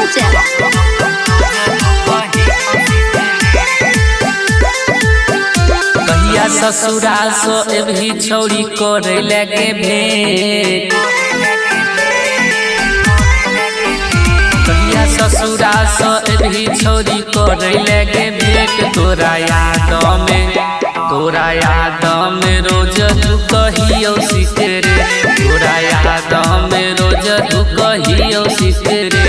राजा। कहिया ससुराल सो एभी छौरी करे लगे भेंट, कहिया ससुराल सो एभी छौरी करे लगे भेंट। तोरा याद में रोज तू कहियो सिकरे, तोरा याद में रोज तू कहियो सिकरे।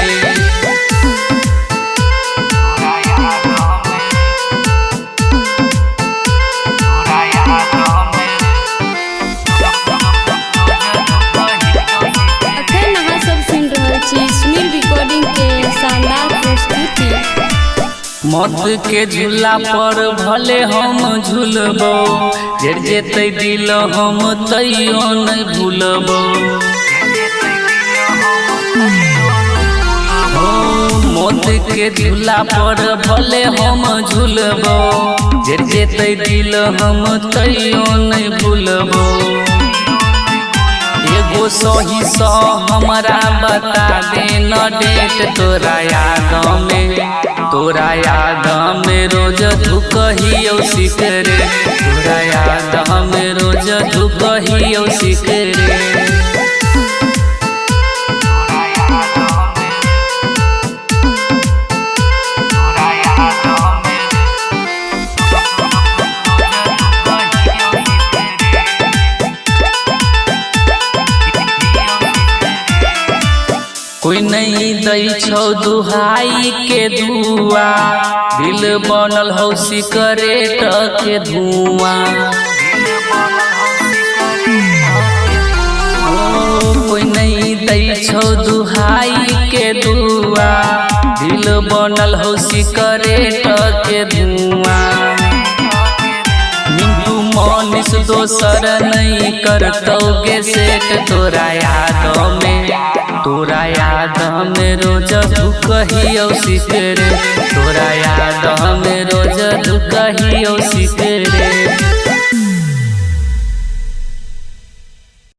सुनील रिकॉर्डिंग के शानदार प्रस्तुति। मौत के झूला पर भले हम झूलबो, जड़ जेते दिल हम तैयो नहीं भूलबो। मौत के झूला पर भले हम झूलबो, जड़ जेते दिल हम तैयो नहीं भूलबो। एगो सही सो हमरा बता दे न डेट, तोरा याद में रोज तू कहियो सिकरे, तोरा याद में रोज तू कहियो सिकरे। कोई नहीं दै छौ दुहाई के दुआ, दिल बनल हौ सिकरेट के धुआं। कोई नहीं दै छौ दुहाई के दुआ, दिल बनल हौ सिकरेट के धुआं। मिंटू मनीष दोसर नहीं करतौगे सेट, तोरा याद में रोज तू कहियो सिकरे, तोरा याद में रोज तू कहियो सिकरे।